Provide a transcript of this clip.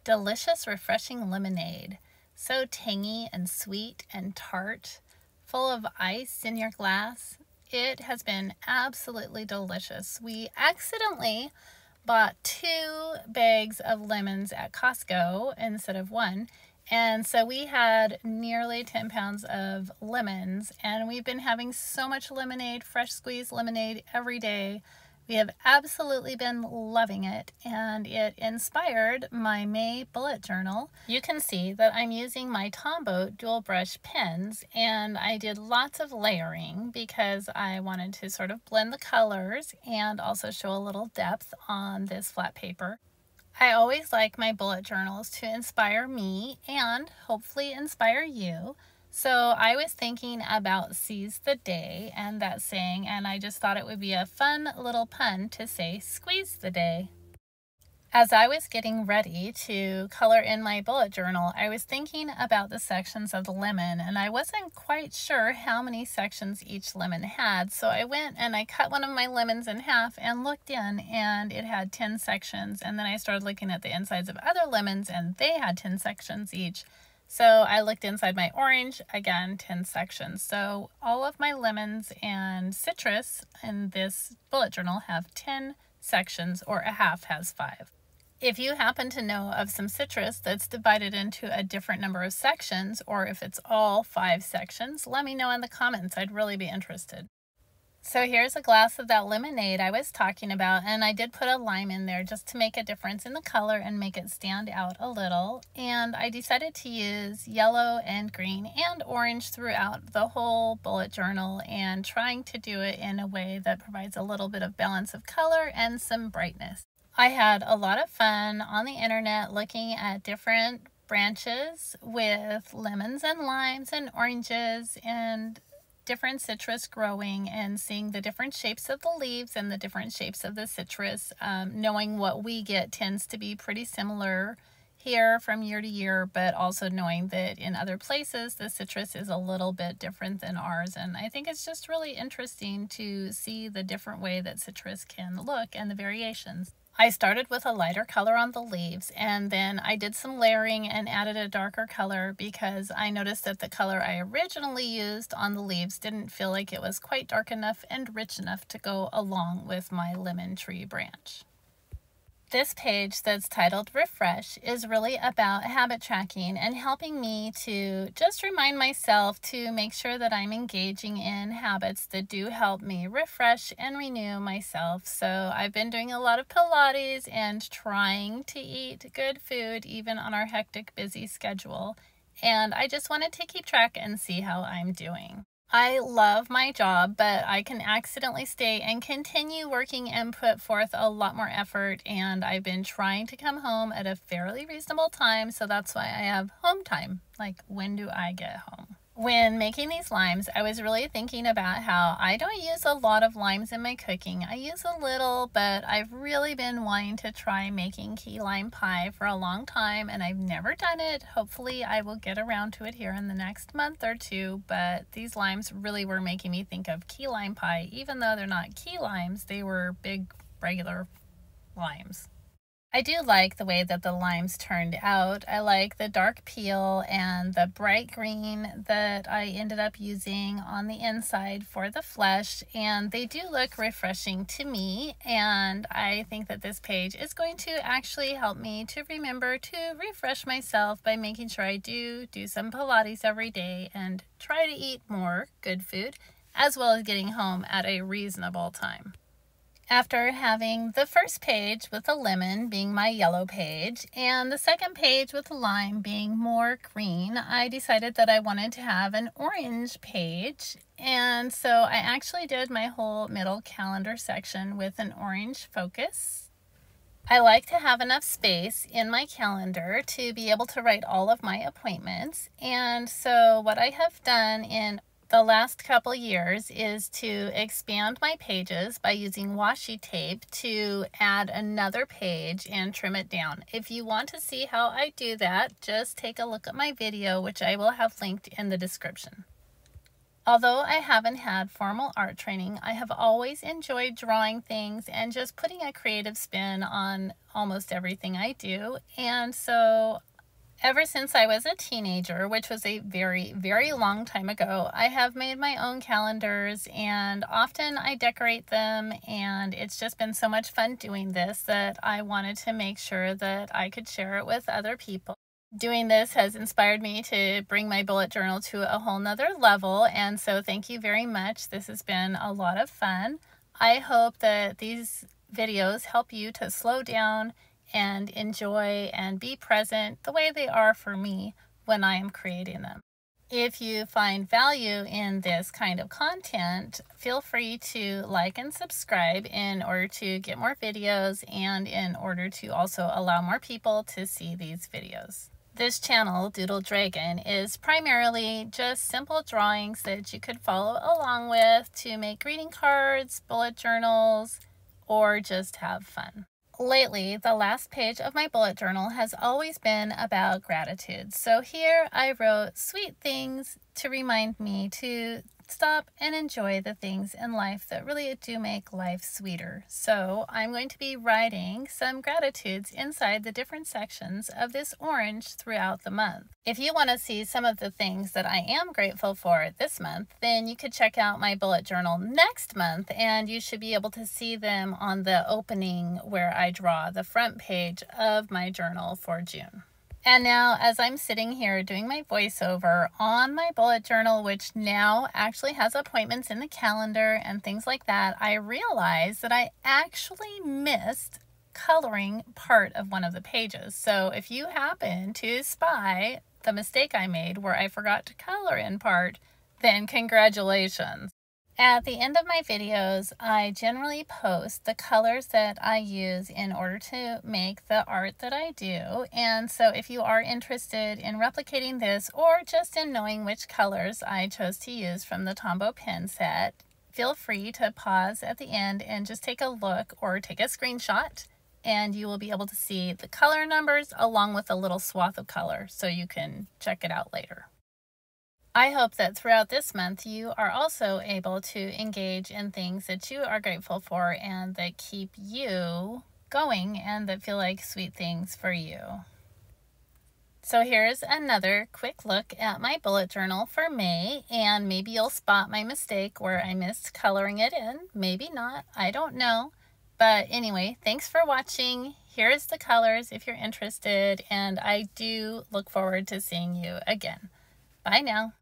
delicious, refreshing lemonade. So tangy and sweet and tart, full of ice in your glass. It has been absolutely delicious. We accidentally bought 2 bags of lemons at Costco instead of 1. And so we had nearly 10 pounds of lemons, and we've been having so much lemonade, fresh squeezed lemonade every day. We have absolutely been loving it, and it inspired my May bullet journal. You can see that I'm using my Tombow dual brush pens, and I did lots of layering because I wanted to sort of blend the colors and also show a little depth on this flat paper. I always like my bullet journals to inspire me and hopefully inspire you. So I was thinking about seize the day and that saying, and I just thought it would be a fun little pun to say squeeze the day. As I was getting ready to color in my bullet journal, I was thinking about the sections of the lemon, and I wasn't quite sure how many sections each lemon had. So I went and I cut one of my lemons in half and looked in, and it had 10 sections. And then I started looking at the insides of other lemons, and they had 10 sections each. So I looked inside my orange, again, 10 sections. So all of my lemons and citrus in this bullet journal have 10 sections, or a half has 5. If you happen to know of some citrus that's divided into a different number of sections, or if it's all 5 sections, let me know in the comments. I'd really be interested. So here's a glass of that lemonade I was talking about, and I did put a lime in there just to make a difference in the color and make it stand out a little. And I decided to use yellow and green and orange throughout the whole bullet journal, and trying to do it in a way that provides a little bit of balance of color and some brightness. I had a lot of fun on the internet looking at different branches with lemons and limes and oranges and different citrus growing, and seeing the different shapes of the leaves and the different shapes of the citrus. Knowing what we get tends to be pretty similar here from year to year, but also knowing that in other places the citrus is a little bit different than ours. And I think it's just really interesting to see the different way that citrus can look and the variations. I started with a lighter color on the leaves, and then I did some layering and added a darker color because I noticed that the color I originally used on the leaves didn't feel like it was quite dark enough and rich enough to go along with my lemon tree branch. This page that's titled Refresh is really about habit tracking and helping me to just remind myself to make sure that I'm engaging in habits that do help me refresh and renew myself. So I've been doing a lot of Pilates and trying to eat good food even on our hectic, busy schedule. And I just wanted to keep track and see how I'm doing. I love my job, but I can accidentally stay and continue working and put forth a lot more effort, and I've been trying to come home at a fairly reasonable time, so that's why I have home time. Like, when do I get home? When making these limes, I was really thinking about how I don't use a lot of limes in my cooking. I use a little, but I've really been wanting to try making key lime pie for a long time, and I've never done it. Hopefully I will get around to it here in the next month or two, but these limes really were making me think of key lime pie. Even though they're not key limes, they were big regular limes. I do like the way that the limes turned out. I like the dark peel and the bright green that I ended up using on the inside for the flesh, and they do look refreshing to me, and I think that this page is going to actually help me to remember to refresh myself by making sure I do some Pilates every day and try to eat more good food, as well as getting home at a reasonable time. After having the first page with the lemon being my yellow page and the second page with the lime being more green, I decided that I wanted to have an orange page. And so I actually did my whole middle calendar section with an orange focus. I like to have enough space in my calendar to be able to write all of my appointments. And so what I have done in the last couple years is to expand my pages by using washi tape to add another page and trim it down. If you want to see how I do that, just take a look at my video, which I will have linked in the description. Although I haven't had formal art training, I have always enjoyed drawing things and just putting a creative spin on almost everything I do. And so ever since I was a teenager, which was a very, very long time ago, I have made my own calendars and often I decorate them, and it's just been so much fun doing this that I wanted to make sure that I could share it with other people. Doing this has inspired me to bring my bullet journal to a whole nother level, and so thank you very much. This has been a lot of fun. I hope that these videos help you to slow down and enjoy and be present the way they are for me when I am creating them. If you find value in this kind of content, feel free to like and subscribe in order to get more videos and in order to also allow more people to see these videos. This channel, Doodle Dragon, is primarily just simple drawings that you could follow along with to make greeting cards, bullet journals, or just have fun. Lately, the last page of my bullet journal has always been about gratitude. So here I wrote sweet things to remind me to stop and enjoy the things in life that really do make life sweeter. So I'm going to be writing some gratitudes inside the different sections of this orange throughout the month. If you want to see some of the things that I am grateful for this month, then you could check out my bullet journal next month, and you should be able to see them on the opening where I draw the front page of my journal for June. And now, as I'm sitting here doing my voiceover on my bullet journal, which now actually has appointments in the calendar and things like that, I realized that I actually missed coloring part of one of the pages. So if you happen to spy the mistake I made where I forgot to color in part, then congratulations. At the end of my videos, I generally post the colors that I use in order to make the art that I do. And so if you are interested in replicating this or just in knowing which colors I chose to use from the Tombow pen set, feel free to pause at the end and just take a look or take a screenshot, and you will be able to see the color numbers along with a little swath of color so you can check it out later. I hope that throughout this month you are also able to engage in things that you are grateful for and that keep you going and that feel like sweet things for you. So here's another quick look at my bullet journal for May, and maybe you'll spot my mistake where I missed coloring it in. Maybe not, I don't know. But anyway, thanks for watching. Here's the colors if you're interested, and I do look forward to seeing you again. Bye now.